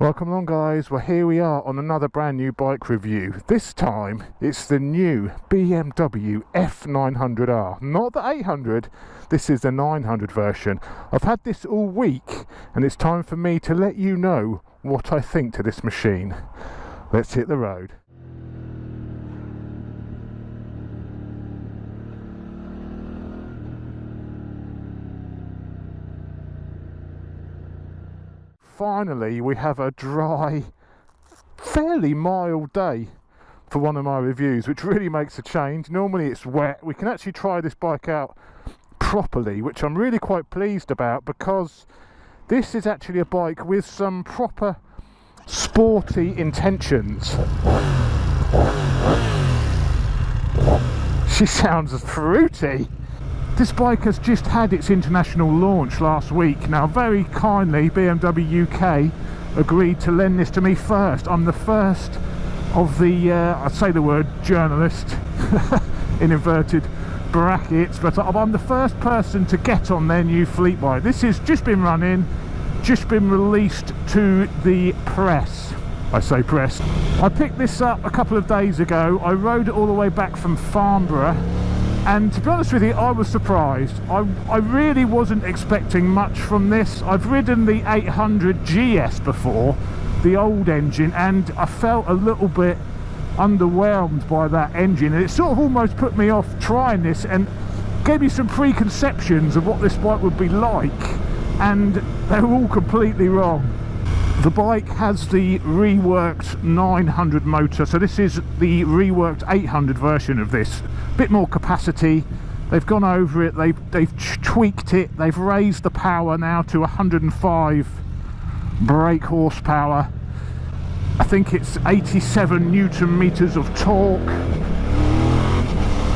Welcome along guys, well here we are on another brand new bike review. This time it's the new BMW F900R, not the 800, this is the 900 version. I've had this all week and it's time for me to let you know what I think to this machine. Let's hit the road. Finally, we have a dry, fairly mild day for one of my reviews, which really makes a change. Normally it's wet. We can actually try this bike out properly, which I'm really quite pleased about, because this is actually a bike with some proper sporty intentions. She sounds fruity. This bike has just had its international launch last week. Now, very kindly, BMW UK agreed to lend this to me first. I'm the first of the, I'd say the word journalist, in inverted brackets, but I'm the first person to get on their new fleet bike. This has just been running, just been released to the press. I say press. I picked this up a couple of days ago. I rode it all the way back from Farnborough. And to be honest with you, I was surprised. I really wasn't expecting much from this. I've ridden the 800 GS before, the old engine, and I felt a little bit underwhelmed by that engine. And it sort of almost put me off trying this and gave me some preconceptions of what this bike would be like. And they were all completely wrong. The bike has the reworked 900 motor, so this is the reworked 800 version of this. Bit more capacity. They've gone over it, they've tweaked it, they've raised the power now to 105 brake horsepower. I think it's 87 newton meters of torque.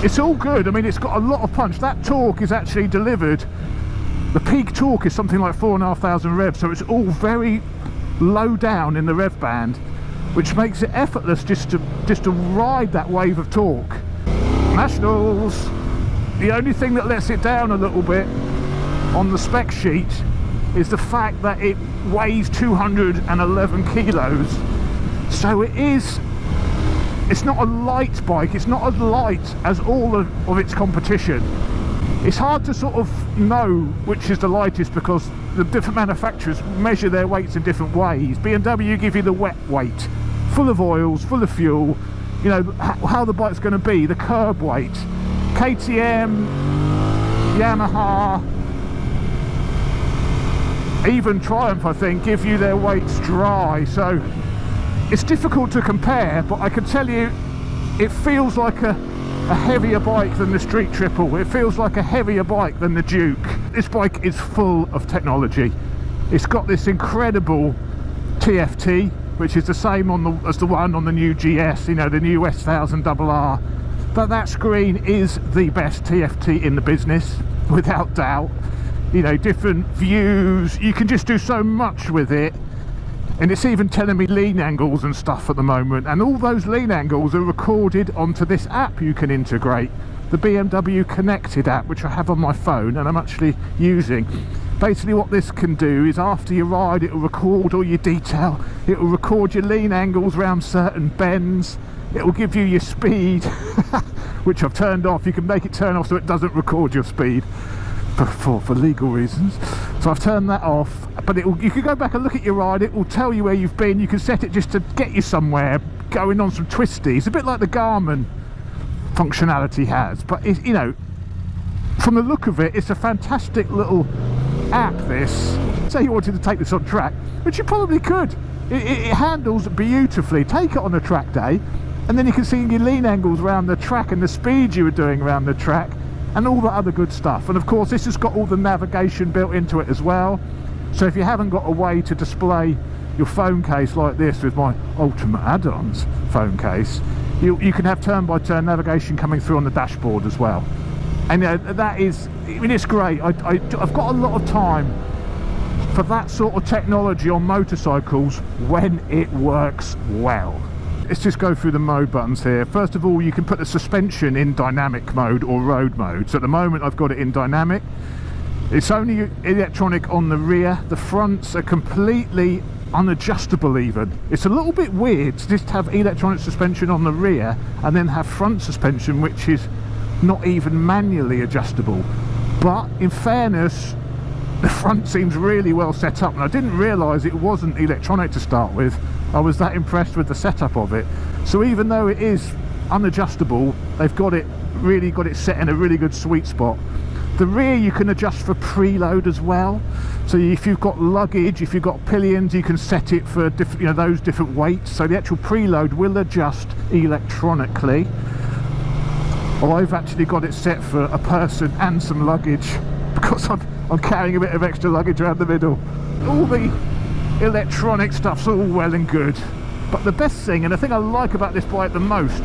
It's all good. I mean, it's got a lot of punch. That torque is actually delivered. The peak torque is something like 4,500 revs, so it's all very low down in the rev band, which makes it effortless just to ride that wave of torque. Nationals, the only thing that lets it down a little bit on the spec sheet is the fact that it weighs 211 kilos. So it's not a light bike, it's not as light as all of its competition. It's hard to sort of know which is the lightest because the different manufacturers measure their weights in different ways. BMW give you the wet weight, full of oils, full of fuel, you know, how the bike's going to be, the curb weight. KTM, Yamaha, even Triumph, I think, give you their weights dry. So it's difficult to compare, but I can tell you it feels like a heavier bike than the Street Triple. It feels like a heavier bike than the Duke. This bike is full of technology. It's got this incredible TFT, which is the same as the one on the new GS, you know, the new S1000RR. But that screen is the best TFT in the business, without doubt. You know, different views, you can just do so much with it. And it's even telling me lean angles and stuff at the moment, and all those lean angles are recorded onto this app you can integrate, the BMW Connected app, which I have on my phone and I'm actually using. Basically what this can do is after you ride, it will record all your detail, it will record your lean angles around certain bends, it will give you your speed, which I've turned off. You can make it turn off so it doesn't record your speed for legal reasons, so I've turned that off. But you can go back and look at your ride, it will tell you where you've been. You can set it just to get you somewhere, going on some twisties, a bit like the Garmin functionality has. But you know, from the look of it, it's a fantastic little app. This, say you wanted to take this on track, which you probably could, it handles beautifully. Take it on a track day and then you can see your lean angles around the track and the speed you were doing around the track and all the other good stuff. And of course this has got all the navigation built into it as well. So if you haven't got a way to display your phone case like this with my Ultimate Add-ons phone case, you can have turn-by-turn navigation coming through on the dashboard as well. And that is, I mean, it's great. I've got a lot of time for that sort of technology on motorcycles when it works well. Let's just go through the mode buttons here. First of all, you can put the suspension in dynamic mode or road mode. So at the moment I've got it in dynamic. It's only electronic on the rear. The fronts are completely unadjustable even. It's a little bit weird to just have electronic suspension on the rear and then have front suspension which is not even manually adjustable. But in fairness, the front seems really well set up, and I didn't realise it wasn't electronic to start with. I was that impressed with the setup of it. So even though it is unadjustable, they've really got it set in a really good sweet spot. The rear you can adjust for preload as well. So if you've got luggage, if you've got pillions, you can set it for those different weights. So the actual preload will adjust electronically. I've actually got it set for a person and some luggage because I'm carrying a bit of extra luggage around the middle. All the electronic stuff's all well and good, but the best thing, and the thing I like about this bike the most,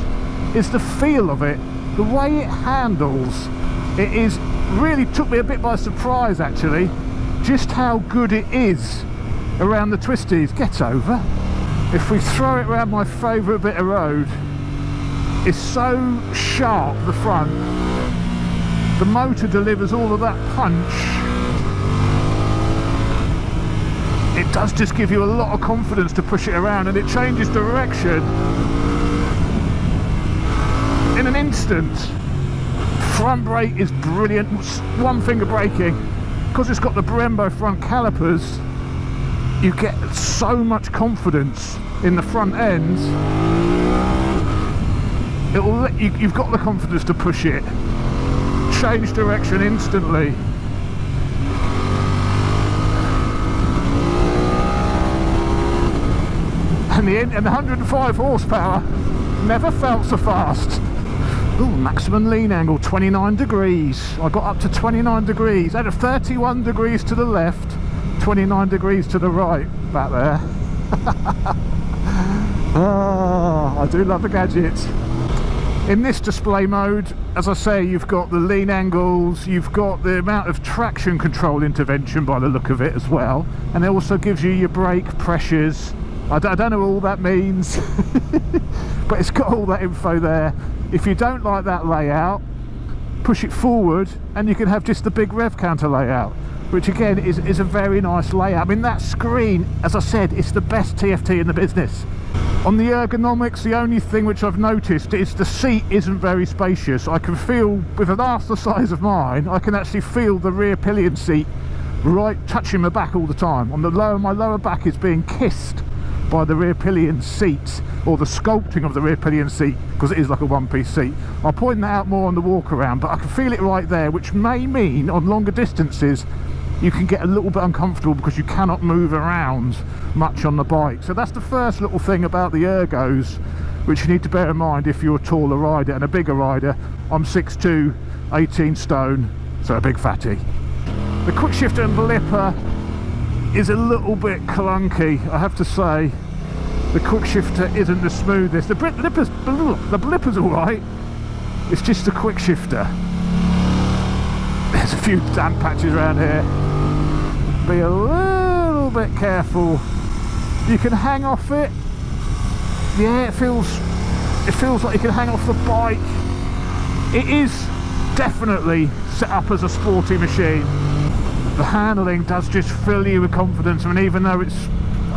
is the feel of it. The way it handles, it is really took me a bit by surprise actually, just how good it is around the twisties. Get over. If we throw it around my favourite bit of road, it's so sharp, the front. The motor delivers all of that punch. It does just give you a lot of confidence to push it around, and it changes direction in an instant. Front brake is brilliant. One finger braking, because it's got the Brembo front calipers, you get so much confidence in the front end. It'll let you, you've got the confidence to push it, change direction instantly. And the 105 horsepower never felt so fast. Ooh, maximum lean angle 29 degrees. I got up to 29 degrees. Out of 31 degrees to the left, 29 degrees to the right back there. Oh, I do love the gadget. In this display mode, as I say, you've got the lean angles, you've got the amount of traction control intervention by the look of it as well, and it also gives you your brake pressures. I don't know what all that means, but it's got all that info there. If you don't like that layout, push it forward and you can have just the big rev counter layout, which again is a very nice layout. I mean, that screen, as I said, it's the best TFT in the business. On the ergonomics, the only thing which I've noticed is the seat isn't very spacious. I can feel, with an arse the size of mine, I can actually feel the rear pillion seat right touching my back all the time. On the lower, my lower back is being kissed by the rear pillion seat, or the sculpting of the rear pillion seat, because it is like a one-piece seat. I'll point that out more on the walk around, but I can feel it right there, which may mean on longer distances you can get a little bit uncomfortable because you cannot move around much on the bike. So that's the first little thing about the ergos which you need to bear in mind if you're a taller rider and a bigger rider. I'm 6'2", 18 stone, so a big fatty. The quick shifter and blipper is a little bit clunky, I have to say. The quick shifter isn't the smoothest. The blipper's alright, it's just the quick shifter. There's a few damp patches around here. Be a little bit careful. You can hang off it. Yeah, it feels like you can hang off the bike. It is definitely set up as a sporty machine. The handling does just fill you with confidence. I mean, even though it's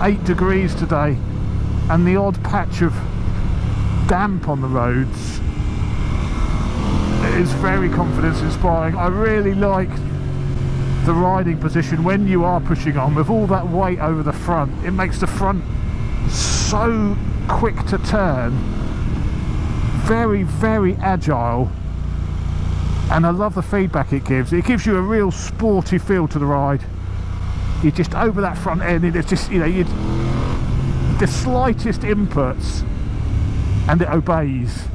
8 degrees today and the odd patch of damp on the roads, it is very confidence inspiring. I really like the riding position when you are pushing on with all that weight over the front. It makes the front so quick to turn, very, very agile. And I love the feedback it gives. It gives you a real sporty feel to the ride. You're just over that front end, and it's just, you know, the slightest inputs and it obeys.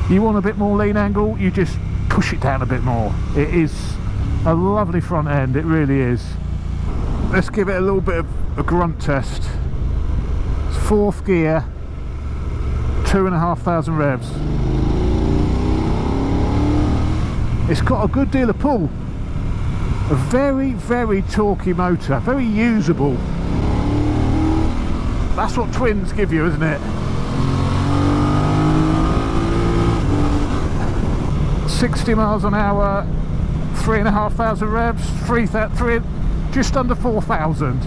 You want a bit more lean angle, you just push it down a bit more. It is a lovely front end, it really is. Let's give it a little bit of a grunt test. It's 4th gear, 2,500 revs. It's got a good deal of pull. A very, very torquey motor, very usable. That's what twins give you, isn't it? 60 miles an hour, 3,500 revs, just under 4,000.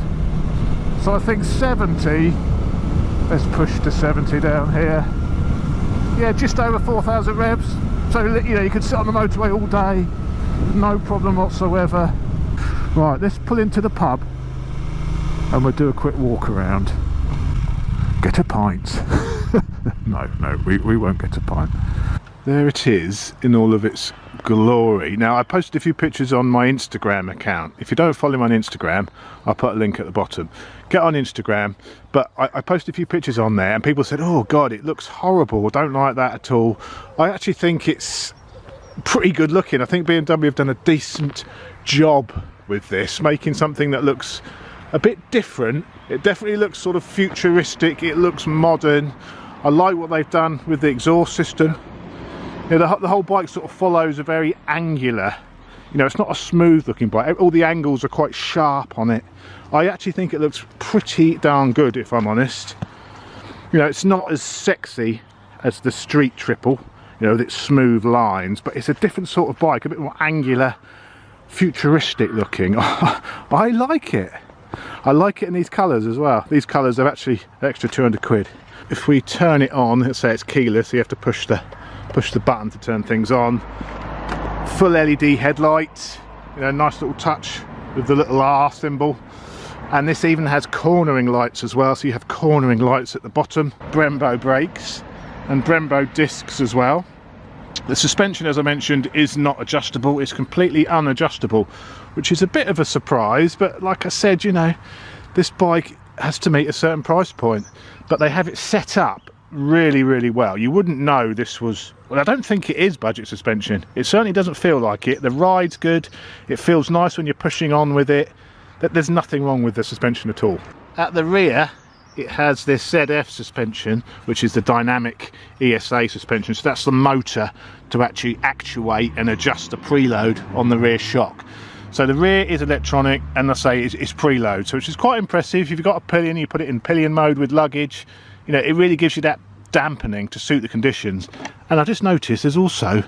So I think 70, let's push to 70 down here. Yeah, just over 4,000 revs. So, you know, you can sit on the motorway all day, no problem whatsoever. Right, let's pull into the pub and we'll do a quick walk around. Get a pint. No, we won't get a pint. There it is in all of its glory. Now, I posted a few pictures on my Instagram account. If you don't follow me on Instagram, I'll put a link at the bottom. Get on Instagram. But I posted a few pictures on there and people said, oh God, it looks horrible. I don't like that at all. I actually think it's pretty good looking. I think BMW have done a decent job with this, making something that looks a bit different. It definitely looks sort of futuristic. It looks modern. I like what they've done with the exhaust system. You know, the whole bike sort of follows a very angular, you know, it's not a smooth looking bike. All the angles are quite sharp on it. I actually think it looks pretty darn good, if I'm honest. You know, it's not as sexy as the Street Triple, you know, with its smooth lines, but it's a different sort of bike, a bit more angular, futuristic looking. I like it. I like it in these colours as well. These colours are actually an extra 200 quid. If we turn it on, let's say it's keyless, so you have to push the button to turn things on. Full LED headlights, you know, nice little touch with the little R symbol. And this even has cornering lights as well, so you have cornering lights at the bottom. Brembo brakes and Brembo discs as well. The suspension, as I mentioned, is not adjustable. It's completely unadjustable, which is a bit of a surprise, but like I said, you know, this bike has to meet a certain price point, but they have it set up really well. You wouldn't know this was, well, I don't think it is budget suspension. It certainly doesn't feel like it. The ride's good. It feels nice when you're pushing on with it. There's nothing wrong with the suspension at all. At the rear, it has this ZF suspension, which is the dynamic ESA suspension. So that's the motor to actually actuate and adjust the preload on the rear shock. So the rear is electronic, and I say it's preload, so which is quite impressive. If you've got a pillion, you put it in pillion mode with luggage. You know, it really gives you that dampening to suit the conditions. And I just noticed there's also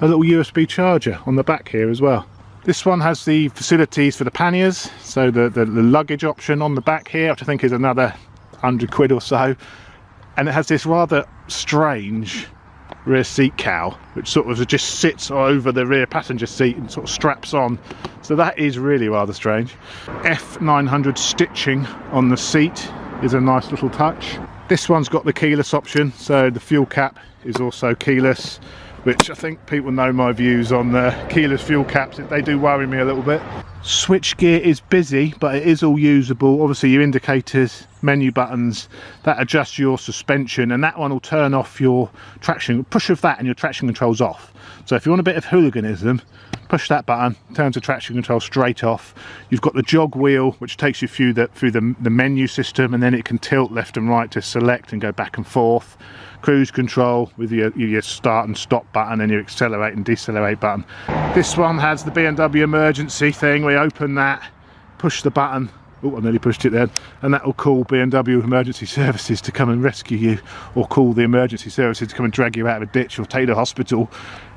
a little USB charger on the back here as well. This one has the facilities for the panniers, so the luggage option on the back here, which I think is another 100 quid or so. And it has this rather strange rear seat cowl, which sort of just sits over the rear passenger seat and sort of straps on. So that is really rather strange. F900 stitching on the seat is a nice little touch. This one's got the keyless option, so the fuel cap is also keyless, which I think people know my views on the keyless fuel caps. They do worry me a little bit. Switch gear is busy, but it is all usable. Obviously your indicators, menu buttons, that adjusts your suspension, and that one will turn off your traction. Push of that and your traction control's off. So if you want a bit of hooliganism, push that button, turns the traction control straight off. You've got the jog wheel, which takes you through the menu system, and then it can tilt left and right to select and go back and forth. Cruise control with your start and stop button and your accelerate and decelerate button. This one has the BMW emergency thing. We open that, push the button. Oh, I nearly pushed it then. And that will call BMW emergency services to come and rescue you, or call the emergency services to come and drag you out of a ditch or take you to hospital.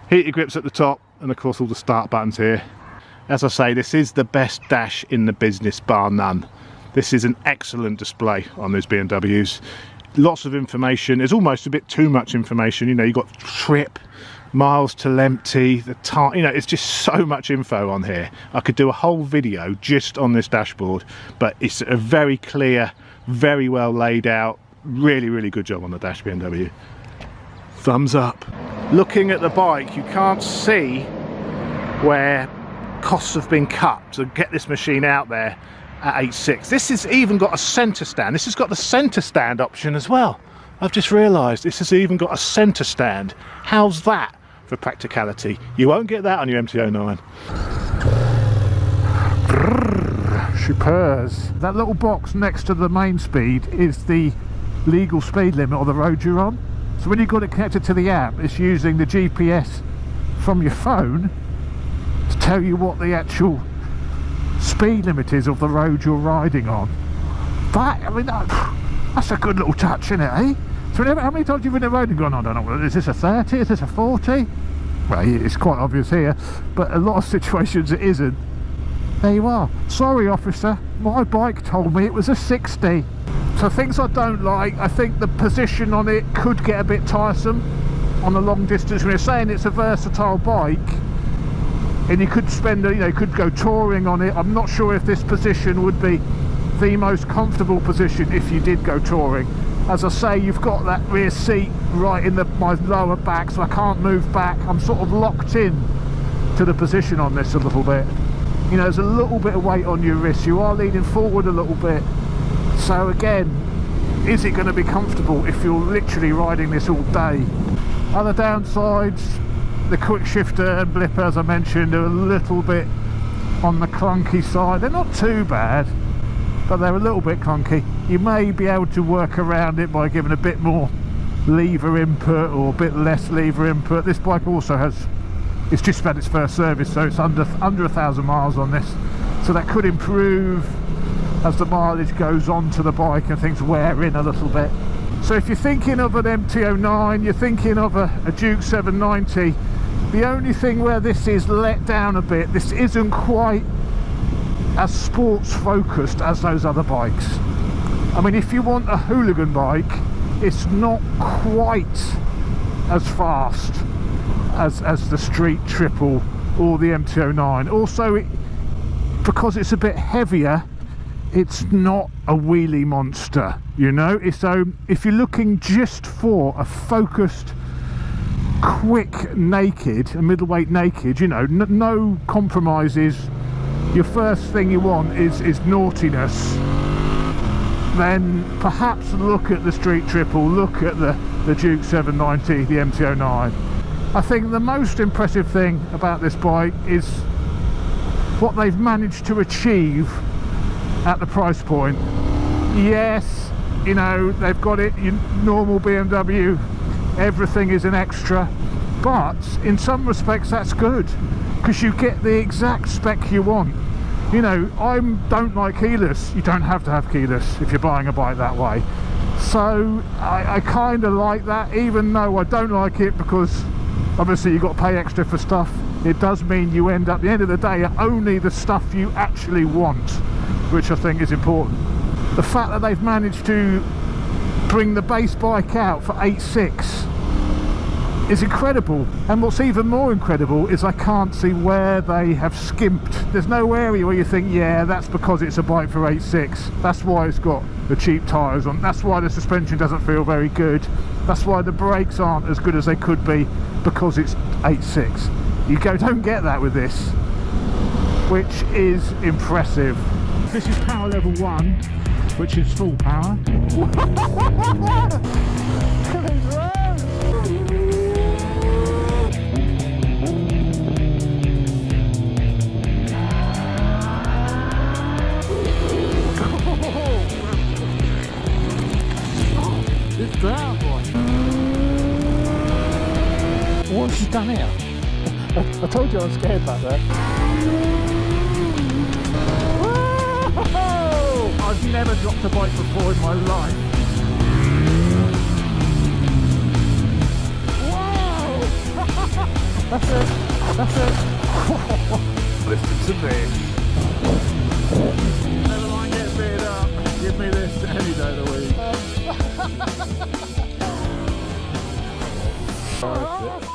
Heated grips at the top, and of course all the start buttons here. As I say, this is the best dash in the business, bar none. This is an excellent display on those BMWs. Lots of information. There's almost a bit too much information. You know, you've got trip, miles to empty, the time, you know, it's just so much info on here. I could do a whole video just on this dashboard, but it's a very clear, very well laid out, really good job on the dash, BMW. Thumbs up. Looking at the bike, you can't see where costs have been cut to get this machine out there at 8.6. This has even got a centre stand. This has got the centre stand option as well. I've just realised this has even got a centre stand. How's that for practicality? You won't get that on your MT-09. Supers. That little box next to the main speed is the legal speed limit on the road you're on. So when you've got it connected to the app, it's using the GPS from your phone to tell you what the actual speed limit is of the road you're riding on. That, I mean, that's a good little touch, isn't it, eh? So how many times have you been on the road and gone, I don't know, is this a 30, is this a 40? Well, it's quite obvious here, but a lot of situations it isn't. There you are. Sorry, officer, my bike told me it was a 60. So things I don't like, I think the position on it could get a bit tiresome on a long distance. We're saying it's a versatile bike, and you could spend, you know, could go touring on it. I'm not sure if this position would be the most comfortable position if you did go touring. As I say, you've got that rear seat right in my lower back, so I can't move back. I'm sort of locked in to the position on this a little bit. You know, there's a little bit of weight on your wrist. You are leaning forward a little bit. So again, is it going to be comfortable if you're literally riding this all day? Other downsides, the quick shifter and blipper, as I mentioned, are a little bit on the clunky side. They're not too bad, but they're a little bit clunky. You may be able to work around it by giving a bit more lever input or a bit less lever input. This bike also has, it's just had its first service, so it's under 1,000 miles on this, so that could improve as the mileage goes on to the bike and things wear in a little bit. So if you're thinking of an MT-09, you're thinking of a Duke 790, the only thing where this is let down a bit, this isn't quite as sports focused as those other bikes. I mean, if you want a hooligan bike, it's not quite as fast as the Street Triple or the MT-09. Also, because it's a bit heavier, it's not a wheelie monster, you know. So if you're looking just for a focused, quick naked, a middleweight naked, you know, no compromises, your first thing you want is naughtiness, then perhaps look at the Street Triple, look at the Duke 790, the MT-09. I think the most impressive thing about this bike is what they've managed to achieve at the price point. Yes, you know, they've got it, normal BMW, everything is an extra, but in some respects that's good, because you get the exact spec you want. You know, I don't like keyless. You don't have to have keyless if you're buying a bike that way. So I kind of like that, even though I don't like it because obviously you've got to pay extra for stuff. It does mean you end up, at the end of the day, only the stuff you actually want, which I think is important. The fact that they've managed to bring the base bike out for 8.6 is incredible, and what's even more incredible is I can't see where they have skimped. There's no area where you think, yeah, that's because it's a bike for 8.6, that's why it's got the cheap tyres on, that's why the suspension doesn't feel very good, that's why the brakes aren't as good as they could be, because it's 8.6. You don't get that with this, which is impressive. This is power level 1, which is full power. It's down, boy. What's she done here? I told you I was scared back there. Whoa! I've never dropped a bike before in my life. Whoa! That's it. That's it. Listen to this. Never mind getting beat up. Give me this any day of the week.